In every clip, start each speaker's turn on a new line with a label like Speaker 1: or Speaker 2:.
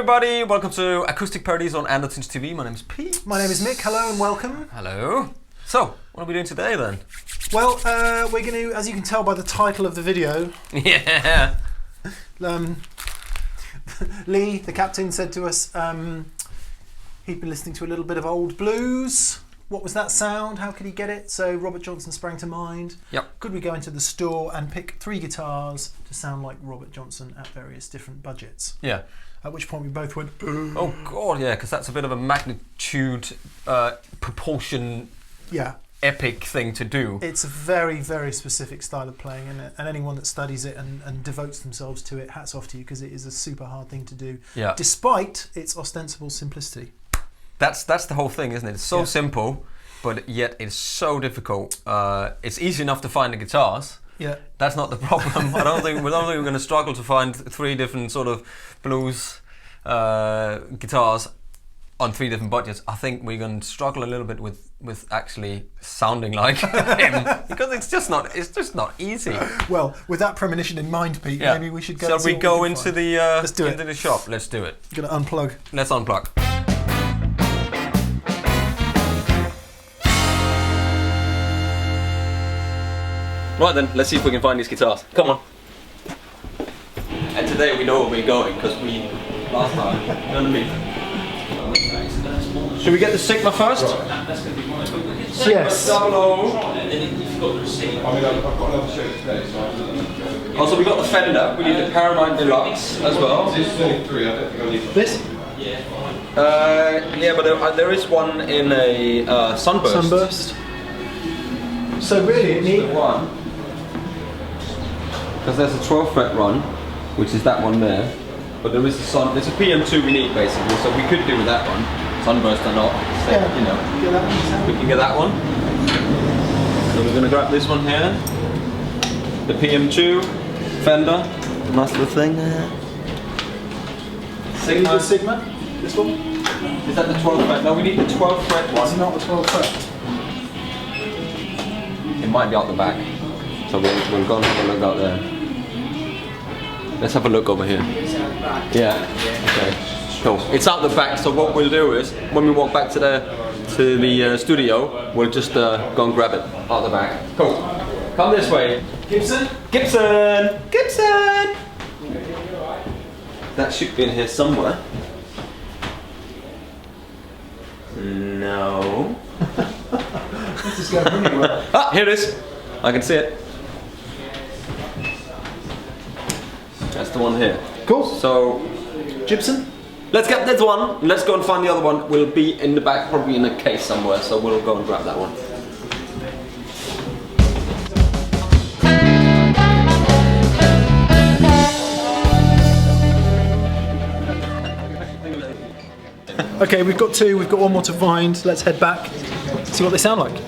Speaker 1: everybody, welcome to Acoustic Paradiso on Andertons TV. My name is Pete.
Speaker 2: My name is Mick, hello and welcome.
Speaker 1: Hello. So, what are we doing today then?
Speaker 2: Well, we're going to, as you can tell by the title of the video,
Speaker 1: Yeah.
Speaker 2: Lee, the captain, said to us he'd been listening to a little bit of old blues. What was that sound? How could he get it? So Robert Johnson sprang to mind.
Speaker 1: Yep.
Speaker 2: Could we go into the store and pick 3 guitars to sound like Robert Johnson at various different budgets?
Speaker 1: Yeah.
Speaker 2: At which point we both went,
Speaker 1: Oh god, yeah, because that's a bit of a magnitude, proportion,
Speaker 2: yeah.
Speaker 1: epic thing to do.
Speaker 2: It's a very, very specific style of playing, and anyone that studies it and devotes themselves to it, hats off to you, because it is a super hard thing to do,
Speaker 1: Yeah.
Speaker 2: despite its ostensible simplicity.
Speaker 1: That's the whole thing, isn't it? It's so simple, but yet it's so difficult. It's easy enough to find the guitars.
Speaker 2: Yeah.
Speaker 1: That's not the problem. I don't think we're going to struggle to find 3 different sort of blues guitars on 3 different budgets. I think we're going to struggle a little bit with actually sounding like him, because it's just not easy.
Speaker 2: Well, with that premonition in mind, Pete, maybe we should go.
Speaker 1: Shall we go into the
Speaker 2: Let's do
Speaker 1: into the shop? Let's do it.
Speaker 2: Gonna unplug.
Speaker 1: Let's unplug. Right then, let's see if we can find these guitars. Come on. And today we know where we're going, because we last time. You know what I mean? Should we get the Sigma first?
Speaker 2: Yes.
Speaker 1: Also, we got the Fender. We need the Paramount Deluxe as well.
Speaker 2: This?
Speaker 1: Yeah, but there is one in a Sunburst.
Speaker 2: Sunburst. So really, it needs
Speaker 1: one. Because there's a 12 fret run, which is that one there. But there is there's a PM2 we need basically, so we could do with that one. Sunburst or not, so,
Speaker 2: yeah.
Speaker 1: You know, we can get that one. So we're going to grab this one here. The PM2, Fender, nice little thing there.
Speaker 2: Sigma. Sigma. This one?
Speaker 1: Is that the 12 fret? No, we need the 12 fret one.
Speaker 2: It's not the 12 fret.
Speaker 1: It might be out the back. So we'll go and have a look out there. Let's have a look over here. Yeah. Okay. Cool. It's out the back. So what we'll do is, when we walk back to the studio, we'll just go and grab it out the back. Cool. Come this way.
Speaker 2: Gibson.
Speaker 1: Gibson. Gibson. That should be in here somewhere. No.
Speaker 2: This is going really well.
Speaker 1: Ah, here it is. I can see it. That's the one here.
Speaker 2: Cool.
Speaker 1: So,
Speaker 2: Gibson.
Speaker 1: let's get this one. Let's go and find the other one. We'll be in the back, probably in a case somewhere. So we'll go and grab that one.
Speaker 2: Okay, we've got 2. We've got 1 more to find. Let's head back. See what they sound like.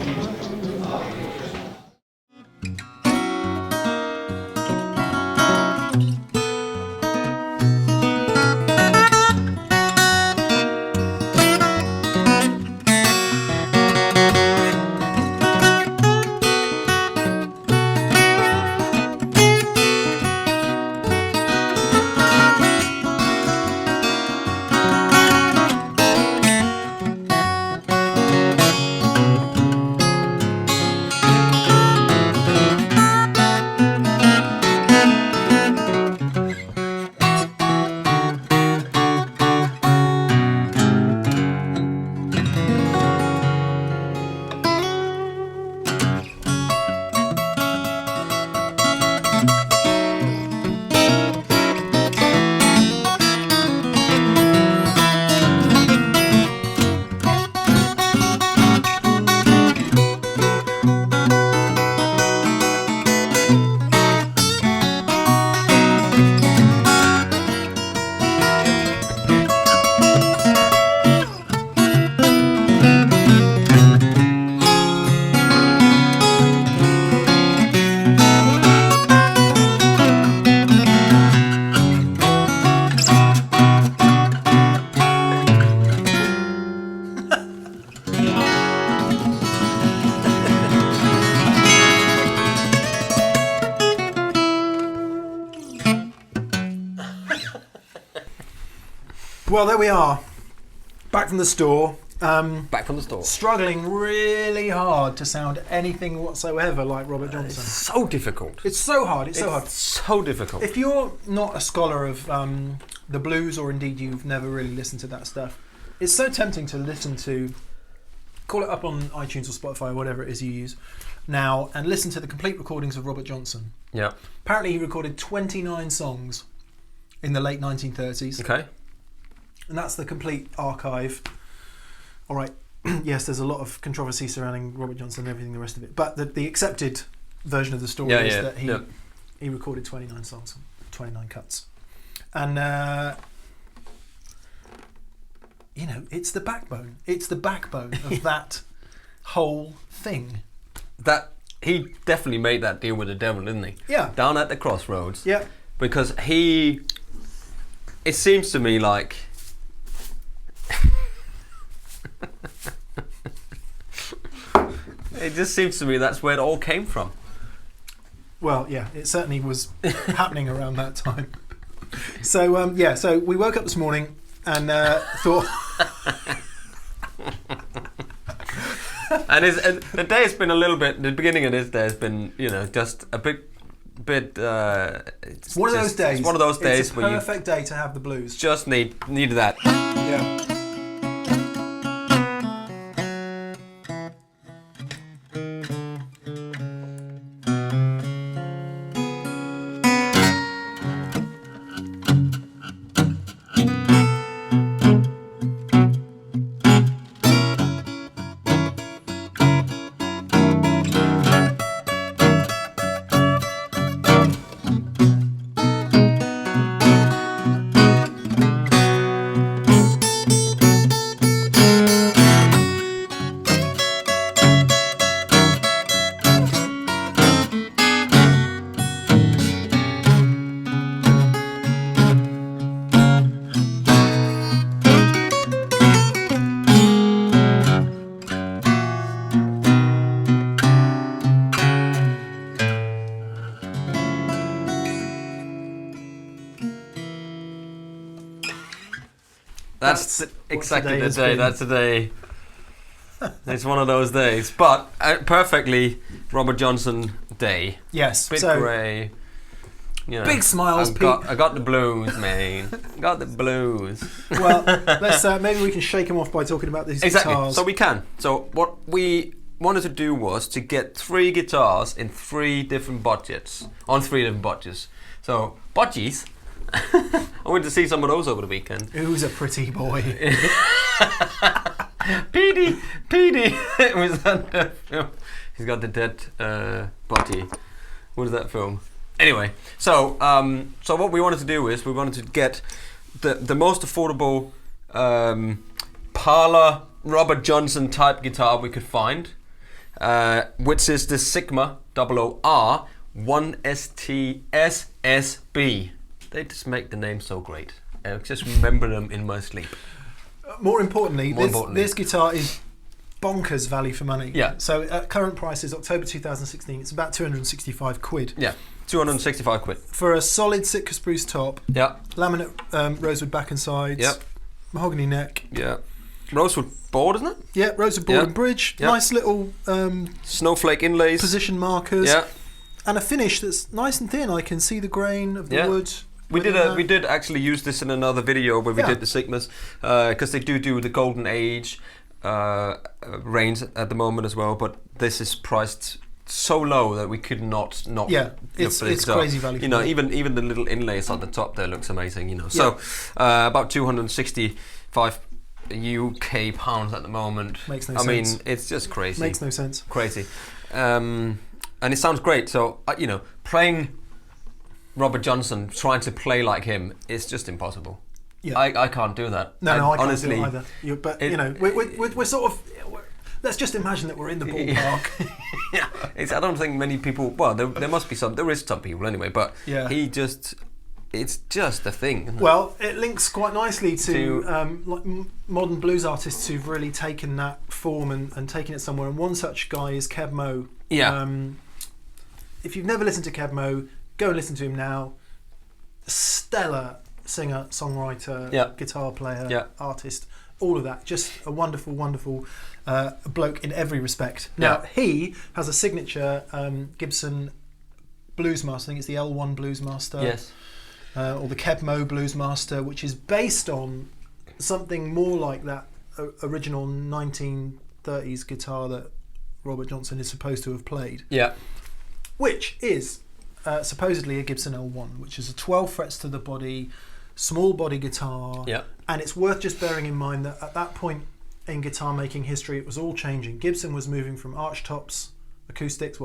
Speaker 2: Well, there we are. Back from the store.
Speaker 1: Back from the store.
Speaker 2: Struggling really hard to sound anything whatsoever like Robert Johnson.
Speaker 1: It's so difficult.
Speaker 2: It's so hard. It's so hard.
Speaker 1: So difficult.
Speaker 2: If you're not a scholar of the blues, or indeed you've never really listened to that stuff, it's so tempting to listen to, call it up on iTunes or Spotify or whatever it is you use now, and listen to the complete recordings of Robert Johnson.
Speaker 1: Yeah.
Speaker 2: Apparently he recorded 29 songs in the late 1930s.
Speaker 1: Okay.
Speaker 2: And that's the complete archive. All right, yes, there's a lot of controversy surrounding Robert Johnson and everything, the rest of it. But the accepted version of the story is that he recorded 29 songs, 29 cuts. And, it's the backbone. It's the backbone of that whole thing.
Speaker 1: That he definitely made that deal with the devil, didn't he?
Speaker 2: Yeah.
Speaker 1: Down at the crossroads.
Speaker 2: Yeah.
Speaker 1: Because it seems to me like it just seems to me that's where it all came from.
Speaker 2: Well, yeah, it certainly was happening around that time. So, so we woke up this morning and thought...
Speaker 1: and the day has been a little bit, the beginning of this day has been, just a bit
Speaker 2: it's one of those days.
Speaker 1: It's one of those days
Speaker 2: it's a
Speaker 1: where
Speaker 2: perfect day to have the blues.
Speaker 1: Just need that.
Speaker 2: Yeah.
Speaker 1: That's exactly the day. That's the day. It's one of those days, but perfectly Robert Johnson day.
Speaker 2: Yes.
Speaker 1: Bit grey.
Speaker 2: Big smiles, Pete.
Speaker 1: I got the blues, man. Got the blues.
Speaker 2: Well, let's maybe we can shake him off by talking about these guitars.
Speaker 1: So we can. So what we wanted to do was to get 3 guitars in 3 different budgets, on 3 different budgets. So budgies. I went to see some of those over the weekend.
Speaker 2: Who's a pretty boy?
Speaker 1: Petey. It was that film. He's got the dead body. What is that film? Anyway, so what we wanted to do is we wanted to get the most affordable parlor Robert Johnson type guitar we could find, which is the Sigma 00R 1STSSB. They just make the name so great. I just remember them in my sleep.
Speaker 2: More importantly, this guitar is bonkers value for money.
Speaker 1: Yeah.
Speaker 2: So at current prices, October 2016, it's about 265 quid.
Speaker 1: Yeah, 265 quid.
Speaker 2: For a solid Sitka spruce top.
Speaker 1: Yeah.
Speaker 2: Laminate rosewood back and sides.
Speaker 1: Yep.
Speaker 2: Mahogany neck.
Speaker 1: Yeah. Rosewood board, isn't it?
Speaker 2: Yeah, rosewood board and bridge.
Speaker 1: Yep.
Speaker 2: Nice little
Speaker 1: snowflake inlays.
Speaker 2: Position markers.
Speaker 1: Yeah. And
Speaker 2: a finish that's nice and thin. I can see the grain of the wood.
Speaker 1: We did actually use this in another video where we did the Sigmas, because they do the golden age range at the moment as well, but this is priced so low that we could not
Speaker 2: it's crazy value.
Speaker 1: Even the little inlays on the top there looks amazing. So about 265 UK pounds at the moment.
Speaker 2: Makes no sense. I mean,
Speaker 1: it's just crazy.
Speaker 2: Makes no sense.
Speaker 1: Crazy, and it sounds great. So playing Robert Johnson, trying to play like him, is just impossible. Yeah. I can't do that.
Speaker 2: No, I can't do it either. But we're sort of. Let's just imagine that we're in the ballpark.
Speaker 1: Yeah. I don't think many people. Well, there must be some. There is some people anyway. But it's just a thing. Isn't it?
Speaker 2: Well, it links quite nicely to like modern blues artists who've really taken that form and taken it somewhere. And one such guy is Kev Moe.
Speaker 1: Yeah.
Speaker 2: If you've never listened to Kev Moe, go and listen to him now. Stellar singer, songwriter, guitar player, artist, all of that. Just a wonderful, wonderful bloke in every respect. Now, he has a signature Gibson Bluesmaster. I think it's the L1 Bluesmaster.
Speaker 1: Yes.
Speaker 2: Or the Keb-Mo Bluesmaster, which is based on something more like that original 1930s guitar that Robert Johnson is supposed to have played.
Speaker 1: Yeah.
Speaker 2: Which is supposedly a Gibson L1, which is a 12 frets to the body, small body guitar.
Speaker 1: Yeah.
Speaker 2: And it's worth just bearing in mind that at that point in guitar making history, it was all changing. Gibson was moving from archtops acoustics,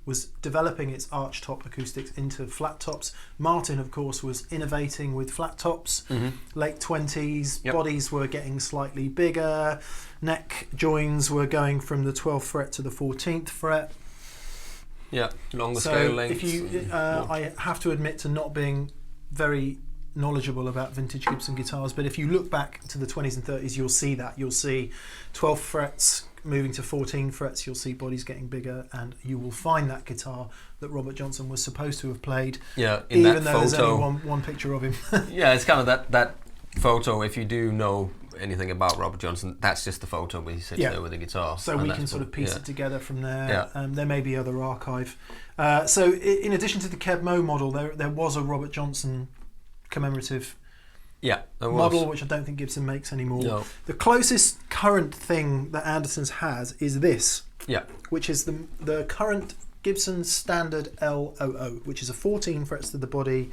Speaker 2: was developing its archtop acoustics into flat tops. Martin, of course, was innovating with flat tops. Late 20s, bodies were getting slightly bigger, neck joins were going from the 12th fret to the 14th fret.
Speaker 1: Yeah, longer scale lengths.
Speaker 2: I have to admit to not being very knowledgeable about vintage Gibson guitars, but if you look back to the 20s and 30s, you'll see that. You'll see 12 frets moving to 14 frets, you'll see bodies getting bigger, and you will find that guitar that Robert Johnson was supposed to have played.
Speaker 1: Yeah, in
Speaker 2: even
Speaker 1: that
Speaker 2: though
Speaker 1: photo,
Speaker 2: there's only one picture of him.
Speaker 1: Yeah, it's kind of that photo. If you do know anything about Robert Johnson, that's just the photo where he sits there with the guitar.
Speaker 2: So we can sort of piece it together from there.
Speaker 1: Yeah.
Speaker 2: There may be other archive. So in addition to the Keb-Mo model, there was a Robert Johnson commemorative model, which I don't think Gibson makes anymore.
Speaker 1: No.
Speaker 2: The closest current thing that Andertons has is this, which is the current Gibson standard L00, which is a 14 frets to the body.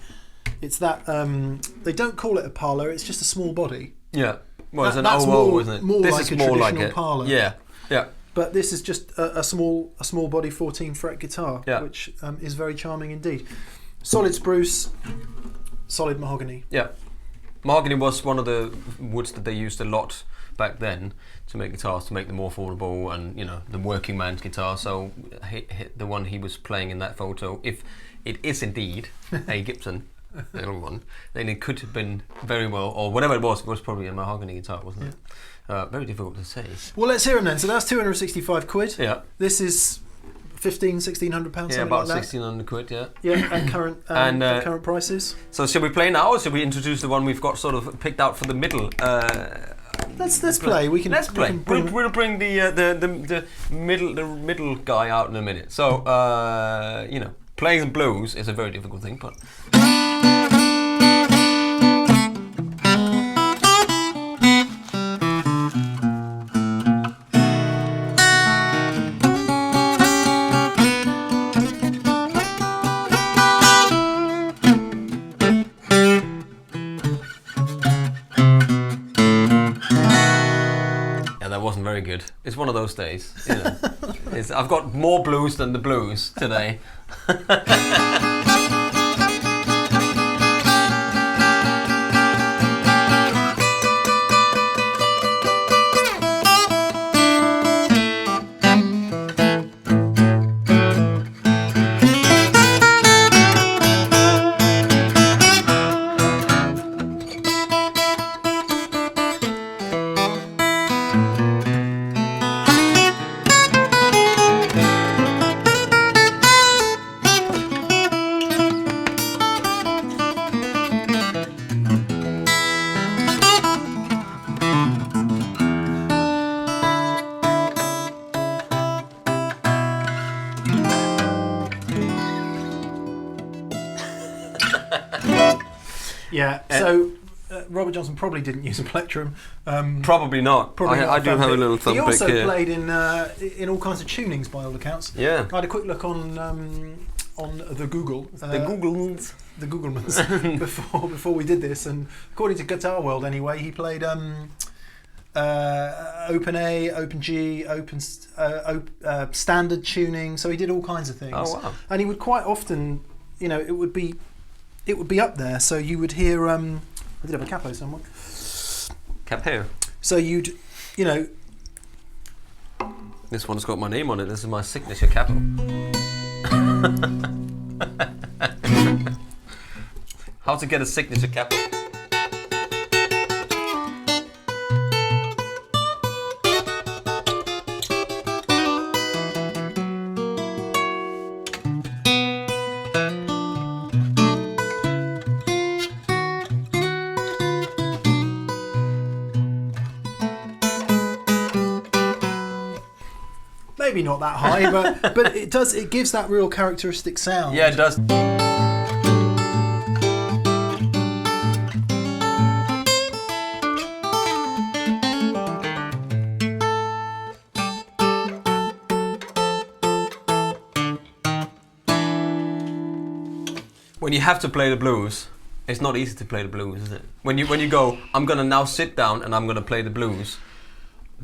Speaker 2: It's that they don't call it a parlour; it's just a small body.
Speaker 1: Yeah, well, it's an 00, isn't it?
Speaker 2: More
Speaker 1: this
Speaker 2: like
Speaker 1: is
Speaker 2: a
Speaker 1: more
Speaker 2: traditional
Speaker 1: like
Speaker 2: parlour.
Speaker 1: Yeah, yeah.
Speaker 2: But this is just a small body 14 fret guitar, which is very charming indeed. Solid spruce, solid mahogany.
Speaker 1: Yeah. Mahogany was one of the woods that they used a lot back then to make guitars, to make them more affordable and, the working man's guitar. So the one he was playing in that photo, if it is indeed a Gibson L1, then it could have been very well, or whatever it was probably a mahogany guitar, wasn't it? Very difficult to say.
Speaker 2: Well, let's hear them then. So that's 265 quid.
Speaker 1: Yeah.
Speaker 2: This is £1,600,
Speaker 1: yeah, about 1,600 quid. Yeah.
Speaker 2: Yeah, at current prices.
Speaker 1: So shall we play now, or shall we introduce the one we've got sort of picked out for the middle?
Speaker 2: Let's play. We can.
Speaker 1: Let's play. We'll bring the middle guy out in a minute. So playing the blues is a very difficult thing, but. Very good. It's one of those days. I've got more blues than the blues today.
Speaker 2: Yeah, so Robert Johnson probably didn't use a plectrum.
Speaker 1: Probably not. I do have a little thumb pick here.
Speaker 2: He also played in all kinds of tunings by all accounts.
Speaker 1: Yeah.
Speaker 2: I had a quick look on the Google. The Googlemans before we did this, and according to Guitar World anyway, he played open A, open G, standard tuning. So he did all kinds of things.
Speaker 1: Oh wow!
Speaker 2: And he would quite often, it would be up there. So you would hear. I did have a capo somewhere.
Speaker 1: Capo.
Speaker 2: So you'd,
Speaker 1: This one's got my name on it. This is my signature capo. How to get a signature capo?
Speaker 2: maybe not that high, but it does. It gives that real characteristic sound.
Speaker 1: Yeah, it does. When you have to play the blues, it's not easy to play the blues, is it? When you go, I'm gonna now sit down and I'm gonna play the blues,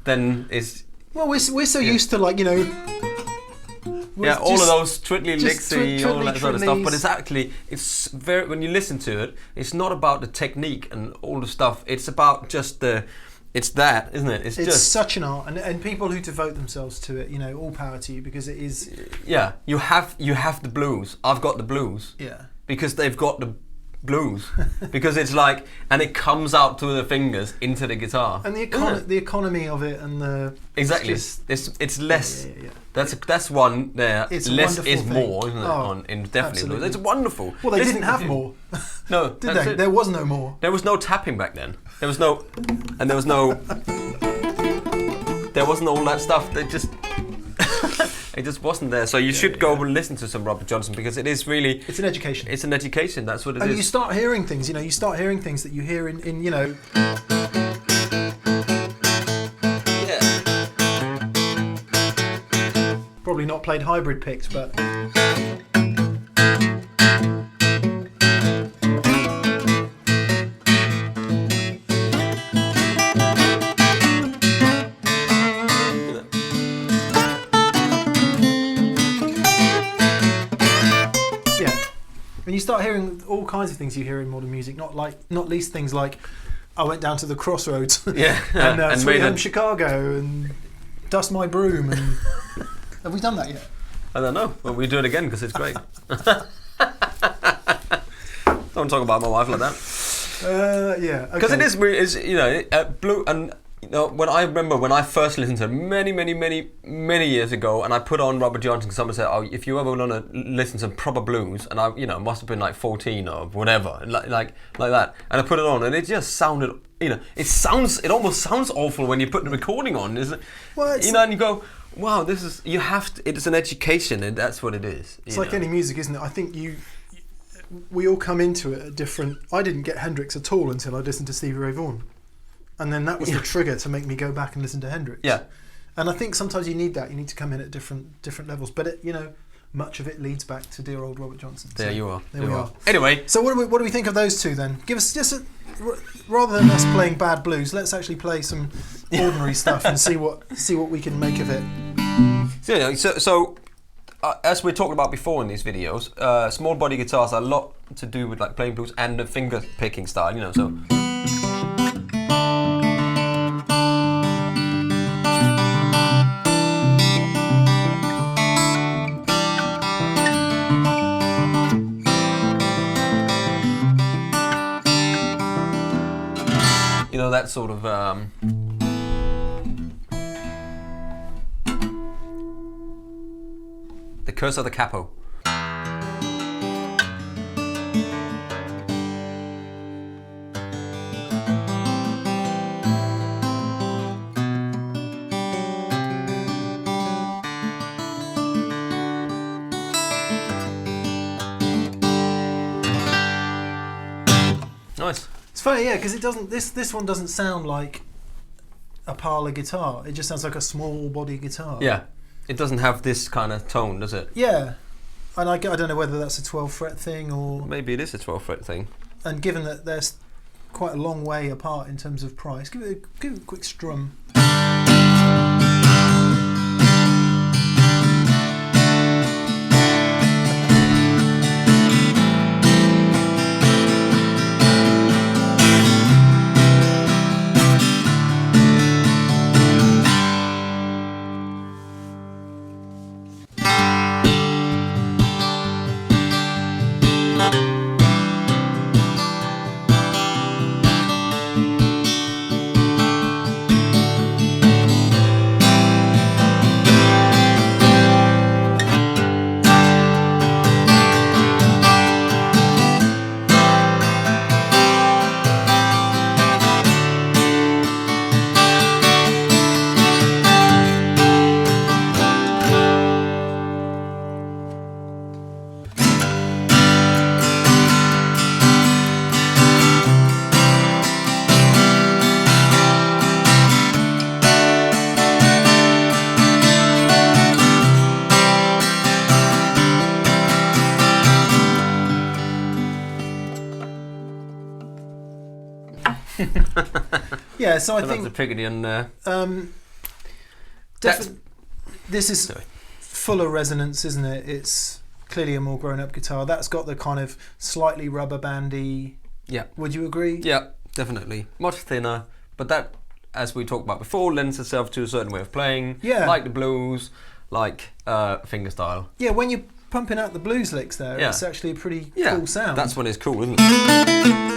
Speaker 1: then it's...
Speaker 2: Well, we're so used to, like, you know...
Speaker 1: Yeah, all of those twiddly licksy, all that sort of stuff. But it's actually, it's very, when you listen to it, it's not about the technique and all the stuff. It's about just the... It's that, isn't it? It's just
Speaker 2: such an art, and people who devote themselves to it, you know, all power to you, because it is...
Speaker 1: Yeah, you have the blues. I've got the blues.
Speaker 2: Yeah. Because
Speaker 1: they've got the blues. Because it's like, and it comes out through the fingers into the guitar.
Speaker 2: And the economy of it, and the...
Speaker 1: Exactly. It's less... Yeah. That's one there.
Speaker 2: It's
Speaker 1: less is
Speaker 2: thing.
Speaker 1: More, isn't it?
Speaker 2: Oh,
Speaker 1: In definitely blues. It's wonderful.
Speaker 2: Well, they didn't have more.
Speaker 1: No.
Speaker 2: Did they? There was no more.
Speaker 1: There was no tapping back then. There was no... And there was no... There wasn't all that stuff. They just... It just wasn't there. So you should go and listen to some Robert Johnson, because it is really...
Speaker 2: It's an education.
Speaker 1: It's an education, that's what it is.
Speaker 2: And you start hearing things, you know, that you hear in you know...
Speaker 1: Yeah.
Speaker 2: Probably not played hybrid picks, but... And you start hearing all kinds of things you hear in modern music, not least things like I went down to the Crossroads, and Sweet Home Chicago, and Dust My Broom, and have we done that yet?
Speaker 1: I don't know. Well, we do it again because it's great. Don't talk about my wife like that.
Speaker 2: Yeah,
Speaker 1: because it is you know, blue and. You know, when I first listened to it many years ago, and I put on Robert Johnson, someone said, "Oh, if you ever want to listen to proper blues," and I, you know, must have been like 14 or whatever, like that, and I put it on, and it just sounded, you know, it almost sounds awful when you put the recording on, isn't it? Well, you know, and you go, "Wow, this is it's an education, and that's what it is."
Speaker 2: It's like any music, isn't it? I think we all come into it at different. I didn't get Hendrix at all until I listened to Stevie Ray Vaughan. And then that was the trigger to make me go back and listen to Hendrix.
Speaker 1: Yeah.
Speaker 2: And I think sometimes you need that. You need to come in at different levels. But you know, much of it leads back to dear old Robert Johnson.
Speaker 1: There
Speaker 2: so
Speaker 1: you are.
Speaker 2: There we are.
Speaker 1: Anyway.
Speaker 2: So what do we think of those two then? Give us just rather than us playing bad blues, let's actually play some ordinary stuff and see what we can make of it.
Speaker 1: So as we talked about before in these videos, small body guitars are a lot to do with like playing blues and the finger picking style. You know, so. You know, that sort of The Curse of the Capo. Nice.
Speaker 2: It's funny, yeah, because it doesn't. This one doesn't sound like a parlor guitar. It just sounds like a small body guitar.
Speaker 1: Yeah, it doesn't have this kind of tone, does it?
Speaker 2: Yeah, and I don't know whether that's a 12 fret thing or
Speaker 1: maybe it is a 12 fret thing.
Speaker 2: And given that they're quite a long way apart in terms of price, give it a quick strum. Yeah, so I
Speaker 1: think
Speaker 2: think
Speaker 1: the Picardy and
Speaker 2: this is fuller resonance, isn't it? It's clearly a more grown-up guitar. That's got the kind of slightly rubber bandy.
Speaker 1: Yeah.
Speaker 2: Would you agree?
Speaker 1: Yeah, definitely. Much thinner, but that, as we talked about before, lends itself to a certain way of playing.
Speaker 2: Yeah.
Speaker 1: Like the blues, like fingerstyle.
Speaker 2: Yeah, when you're pumping out the blues licks there, it's actually a pretty cool sound.
Speaker 1: That's when it's cool, isn't it?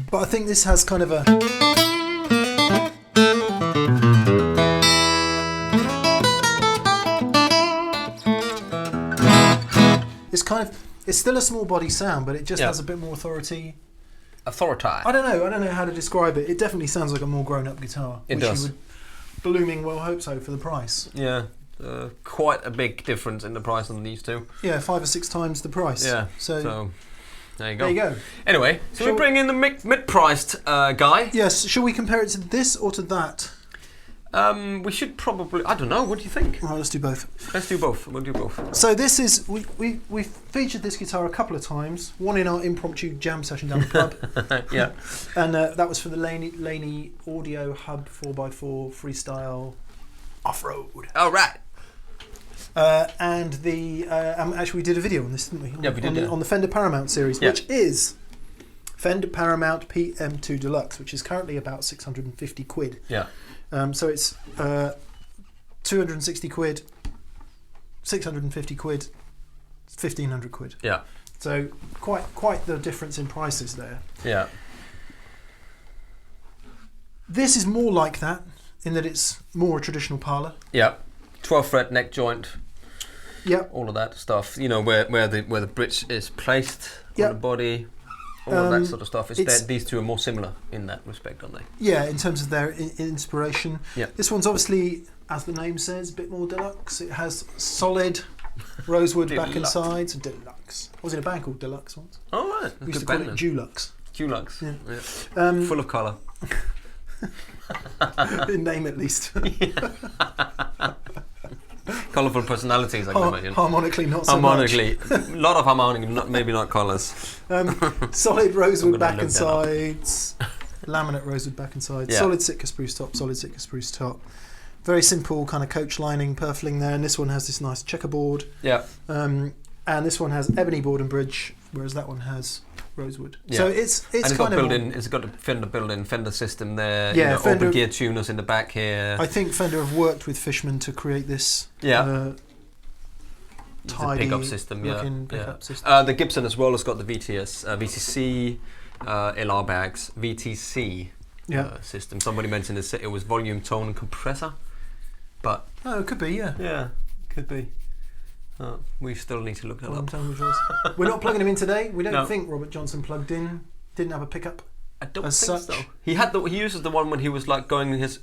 Speaker 2: But I think this has kind of a... It's still a small body sound, but it just has a bit more authority.
Speaker 1: Authority.
Speaker 2: I don't know how to describe it. It definitely sounds like a more grown-up guitar.
Speaker 1: It does.
Speaker 2: You would blooming well hope so for the price.
Speaker 1: Yeah, quite a big difference in the price on these two.
Speaker 2: Yeah, 5 or 6 times the price.
Speaker 1: Yeah,
Speaker 2: so
Speaker 1: there you go.
Speaker 2: There you go.
Speaker 1: Anyway, so we bring in the mid-priced guy.
Speaker 2: Yes, shall we compare it to this or to that?
Speaker 1: We should probably, I don't know, what do you think?
Speaker 2: All right, let's do both.
Speaker 1: Let's do both, we'll do both.
Speaker 2: So this is, we featured this guitar a couple of times, one in our impromptu jam session down the pub.
Speaker 1: Yeah.
Speaker 2: And that was for the Laney Audio Hub 4x4 Freestyle Off-Road.
Speaker 1: Oh, right.
Speaker 2: And the, actually we did a video on this, didn't we?
Speaker 1: Yeah, we did,
Speaker 2: on the Fender Paramount series, which is Fender Paramount PM2 Deluxe, which is currently about 650 quid.
Speaker 1: Yeah.
Speaker 2: So it's 260 quid, 650 quid, 1,500 quid.
Speaker 1: Yeah.
Speaker 2: So quite the difference in prices there.
Speaker 1: Yeah.
Speaker 2: This is more like that in that it's more a traditional parlour.
Speaker 1: Yeah. 12 fret neck joint.
Speaker 2: Yep.
Speaker 1: All of that stuff. You know where the bridge is placed on the body. All of that sort of stuff. These two are more similar in that respect, aren't they?
Speaker 2: Yeah, in terms of their inspiration.
Speaker 1: Yeah.
Speaker 2: This one's obviously, as the name says, a bit more deluxe. It has solid rosewood back and sides. Deluxe. I was in a band called Deluxe once.
Speaker 1: Oh, right.
Speaker 2: We used to call it Dulux.
Speaker 1: Dulux.
Speaker 2: Yeah.
Speaker 1: Full of colour.
Speaker 2: In name at least.
Speaker 1: Colourful personalities, I can imagine.
Speaker 2: Harmonically, not so
Speaker 1: harmonically, a lot of harmonic, maybe not colours.
Speaker 2: Solid rosewood back and sides, laminate rosewood back and sides, solid Sitka spruce top, solid Sitka spruce top. Very simple kind of coach lining, purfling there, and this one has this nice checkerboard.
Speaker 1: Yeah.
Speaker 2: And this one has ebony board and bridge, whereas that one has rosewood. Yeah. So it's
Speaker 1: got built-in. It's got a Fender built-in Fender system there.
Speaker 2: Yeah,
Speaker 1: you know, open gear tuners in the back here.
Speaker 2: I think Fender have worked with Fishman to create this. Tidy
Speaker 1: pickup system.
Speaker 2: system.
Speaker 1: The Gibson as well has got the VTC, LR bags, VTC system. Somebody mentioned this. It was volume tone compressor, but
Speaker 2: it could be.
Speaker 1: Yeah, could be. We still need to look that up.
Speaker 2: We're not plugging him in today. We don't think Robert Johnson plugged in. Didn't have a pickup.
Speaker 1: I don't think so. He uses the one when he was like going his.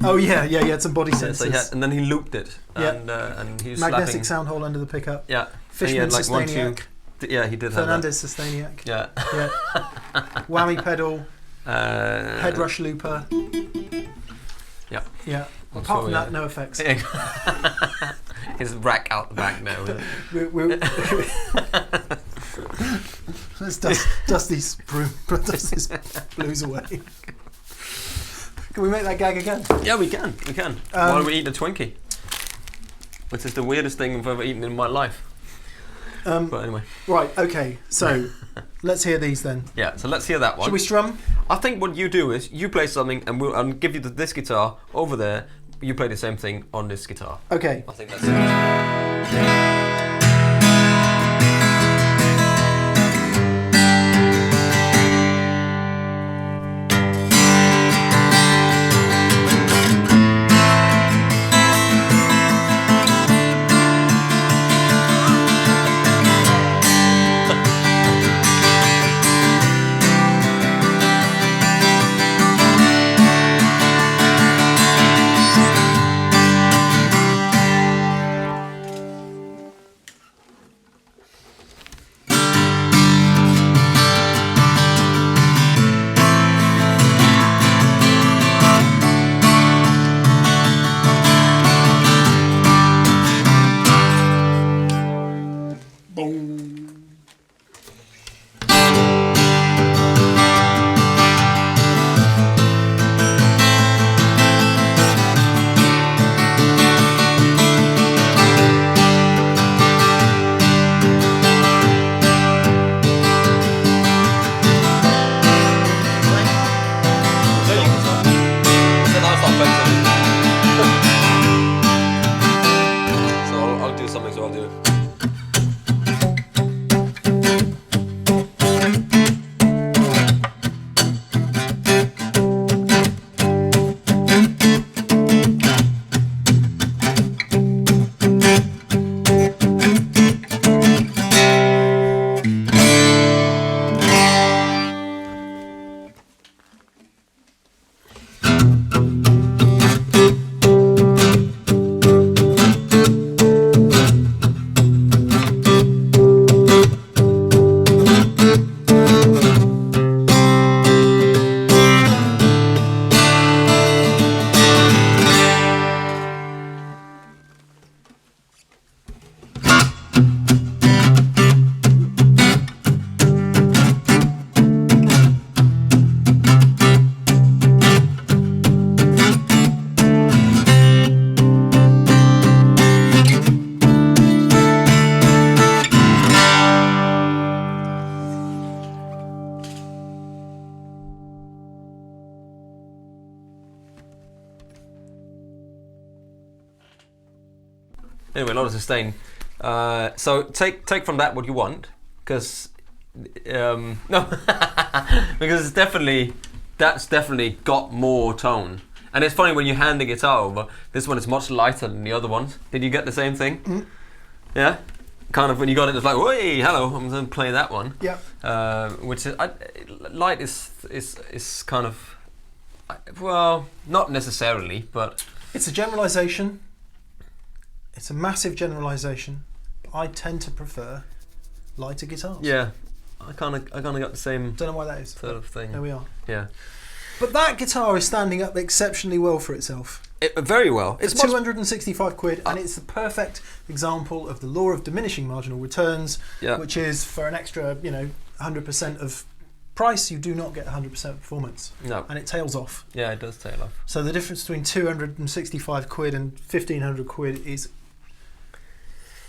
Speaker 2: Oh yeah. He had some body sensors.
Speaker 1: And then he looped it. And he was
Speaker 2: magnetic
Speaker 1: slapping.
Speaker 2: sound hole under the pickup.
Speaker 1: Yeah.
Speaker 2: Fishman Sustainiac.
Speaker 1: Yeah, he did.
Speaker 2: Fernandez Sustainiac.
Speaker 1: Yeah.
Speaker 2: Whammy pedal. Head rush looper.
Speaker 1: Yeah.
Speaker 2: Yeah. Apart from that, no effects.
Speaker 1: His rack out the back now.
Speaker 2: Let's dust these blues away. Can we make that gag again?
Speaker 1: Yeah, we can. While we eat a Twinkie, which is the weirdest thing I've ever eaten in my life. But anyway.
Speaker 2: Right. Okay. So let's hear these then.
Speaker 1: Yeah. So let's hear that one.
Speaker 2: Should we strum?
Speaker 1: I think what you do is you play something, and I'll give you this guitar over there. You play the same thing on this guitar.
Speaker 2: Okay.
Speaker 1: I think that's it. Anyway, a lot of sustain. So take from that what you want, because no, because that's definitely got more tone. And it's funny when you hand the guitar over. This one is much lighter than the other ones. Did you get the same thing?
Speaker 2: Mm.
Speaker 1: Yeah. Kind of when you got it, it's like, "Hey, hello, I'm going to play that one."
Speaker 2: Yeah.
Speaker 1: Which is light is kind of, well, not necessarily, but
Speaker 2: it's a generalisation. It's a massive generalisation. I tend to prefer lighter guitars.
Speaker 1: Yeah, I kind of got the same.
Speaker 2: Don't know why that is.
Speaker 1: Sort of thing.
Speaker 2: There we are.
Speaker 1: Yeah.
Speaker 2: But that guitar is standing up exceptionally well for itself.
Speaker 1: Very well.
Speaker 2: It's 265 quid, and it's the perfect example of the law of diminishing marginal returns, which is for an extra, 100% of price, you do not get 100% performance.
Speaker 1: No.
Speaker 2: And it tails off.
Speaker 1: Yeah, it does tail off.
Speaker 2: So the difference between 265 quid and 1,500 quid is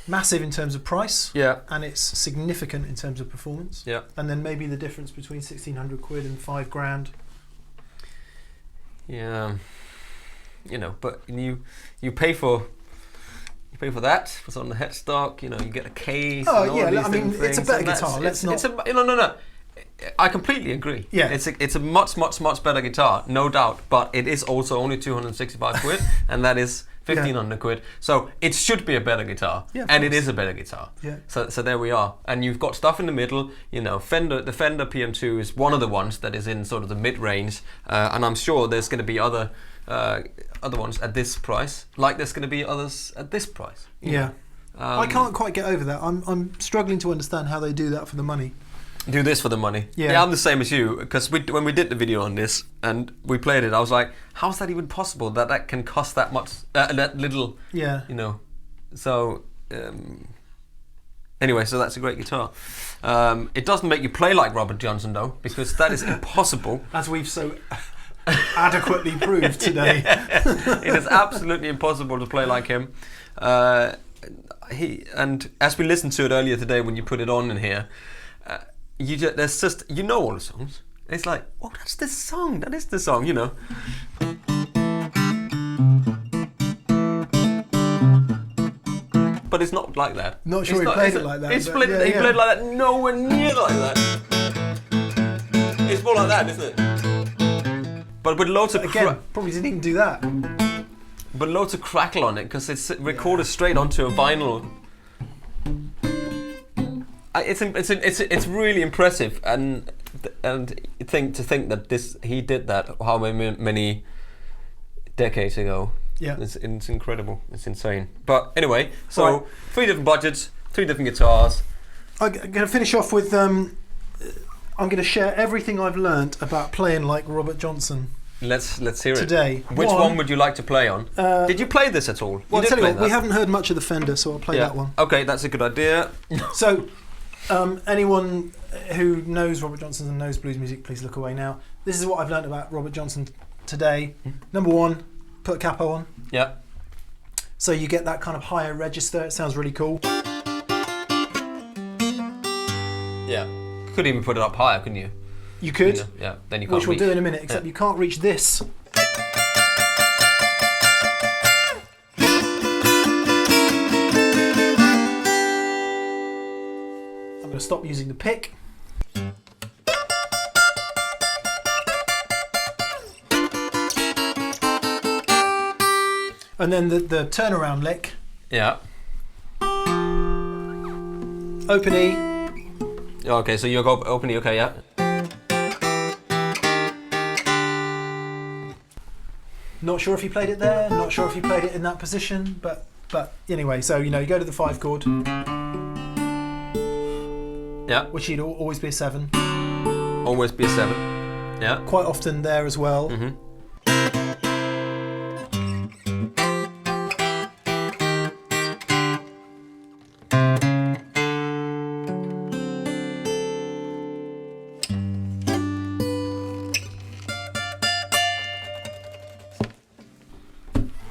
Speaker 2: massive in terms of price.
Speaker 1: Yeah.
Speaker 2: And it's significant in terms of performance.
Speaker 1: Yeah.
Speaker 2: And then maybe the difference between 1,600 quid and 5 grand.
Speaker 1: Yeah. But you pay for that for on the headstock. You get a case.
Speaker 2: Oh
Speaker 1: and all
Speaker 2: yeah,
Speaker 1: these
Speaker 2: I mean
Speaker 1: things,
Speaker 2: it's a better guitar.
Speaker 1: No. I completely agree.
Speaker 2: Yeah,
Speaker 1: it's a much better guitar, no doubt. But it is also only 265 quid, and that is 1,500 quid. So it should be a better guitar, and it is a better guitar.
Speaker 2: Yeah.
Speaker 1: So there we are. And you've got stuff in the middle. The Fender PM2 is one of the ones that is in sort of the mid range, and I'm sure there's going to be other ones at this price, like there's going to be others at this price.
Speaker 2: Yeah. I can't quite get over that. I'm struggling to understand how they do that for the money.
Speaker 1: Do this for the money.
Speaker 2: Yeah,
Speaker 1: I'm the same as you, because when we did the video on this and we played it, I was like, how is that even possible that can cost that much, that little?
Speaker 2: Yeah.
Speaker 1: So anyway, so that's a great guitar. It doesn't make you play like Robert Johnson though, because that is impossible.
Speaker 2: As we've so adequately proved today.
Speaker 1: It is absolutely impossible to play like him. And as we listened to it earlier today when you put it on in here, there's just all the songs. It's like, oh, that's this song. That is the song, But it's not like that.
Speaker 2: Not sure he played it like that.
Speaker 1: He played like that, nowhere near like that. It's more like that, isn't it? But with loads of
Speaker 2: probably didn't even do that.
Speaker 1: But loads of crackle on it because it's recorded straight onto a vinyl. It's really impressive, and to think that he did that how many decades ago.
Speaker 2: Yeah,
Speaker 1: it's incredible. It's insane. But anyway, so
Speaker 2: right.
Speaker 1: 3 different budgets, 3 different guitars.
Speaker 2: I'm going to finish off with I'm going to share everything I've learnt about playing like Robert Johnson.
Speaker 1: Let's hear it
Speaker 2: today.
Speaker 1: Which one would you like to play on? Did you play this at all?
Speaker 2: Well, I'll tell you what, we haven't heard much of the Fender, so I'll play that one.
Speaker 1: Okay, that's a good idea.
Speaker 2: So, anyone who knows Robert Johnson and knows blues music, please look away now. This is what I've learnt about Robert Johnson today. Number 1, put a capo on.
Speaker 1: Yeah.
Speaker 2: So you get that kind of higher register. It sounds really cool.
Speaker 1: Yeah. Could even put it up higher, couldn't you?
Speaker 2: You could.
Speaker 1: Yeah. Then you can't.
Speaker 2: Which we'll do in a minute. Except you can't reach this. I'm going to stop using the pick. And then the turnaround lick.
Speaker 1: Yeah.
Speaker 2: Open E.
Speaker 1: Okay, so you go open E, okay, yeah.
Speaker 2: Not sure if he played it there, not sure if he played it in that position, but anyway, so you go to the 5 chord.
Speaker 1: Yeah.
Speaker 2: Which would always be a 7.
Speaker 1: Always be a 7. Yeah.
Speaker 2: Quite often there as well.
Speaker 1: Mm-hmm.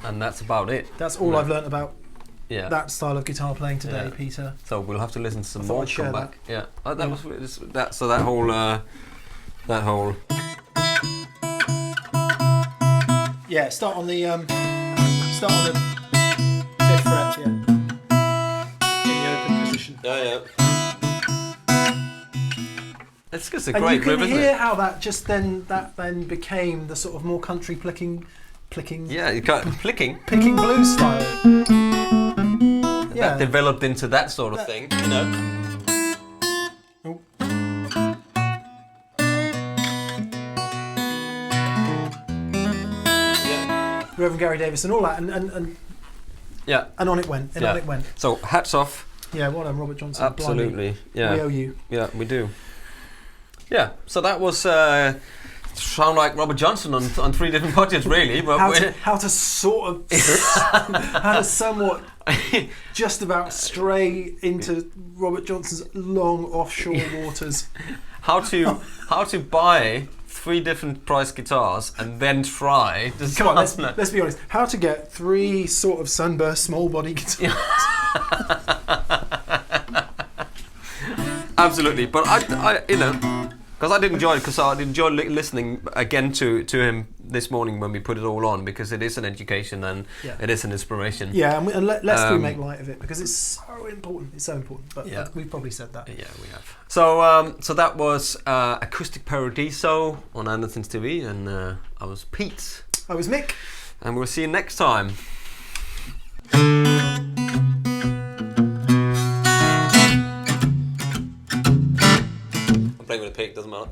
Speaker 1: And that's about it.
Speaker 2: That's all I've learnt about
Speaker 1: Yeah.
Speaker 2: that style of guitar playing today,
Speaker 1: Yeah.
Speaker 2: Peter.
Speaker 1: So we'll have to listen to some
Speaker 2: I
Speaker 1: more.
Speaker 2: thought I'd share
Speaker 1: Come back.
Speaker 2: that.
Speaker 1: Yeah. That was that. So that whole.
Speaker 2: Yeah. Start on the 5th fret. Yeah.
Speaker 1: Yeah. It's just a
Speaker 2: and
Speaker 1: great
Speaker 2: you can
Speaker 1: riff, isn't
Speaker 2: hear
Speaker 1: it?
Speaker 2: how that then became the sort of more country picking
Speaker 1: Yeah, you got picking
Speaker 2: blues style.
Speaker 1: that developed into that sort of thing, you know.
Speaker 2: Oh.
Speaker 1: Yeah.
Speaker 2: Reverend Gary Davis and all that, and
Speaker 1: Yeah.
Speaker 2: And on it went. And on it went.
Speaker 1: So hats off.
Speaker 2: Yeah, well done, Robert Johnson.
Speaker 1: Absolutely.
Speaker 2: Blimey.
Speaker 1: Yeah.
Speaker 2: We owe you.
Speaker 1: Yeah, we do. Yeah. So that was sound like Robert Johnson on 3 different projects, really. But
Speaker 2: how to somewhat just about stray into Robert Johnson's long offshore waters.
Speaker 1: How to buy 3 different price guitars and then try to
Speaker 2: Come on, let's be honest. How to get 3 sort of sunburst small body guitars.
Speaker 1: Absolutely, but I you know, because I did enjoy it, because I did enjoy listening again to him this morning when we put it all on, because it is an education and it is an inspiration.
Speaker 2: Yeah, and let's do make light of it, because it's so important. It's so important. But we've probably said that.
Speaker 1: Yeah, we have. So so that was Acoustic Paradiso on Andertons TV, and I was Pete.
Speaker 2: I was Mick.
Speaker 1: And we'll see you next time. I'm playing with a pick, doesn't matter.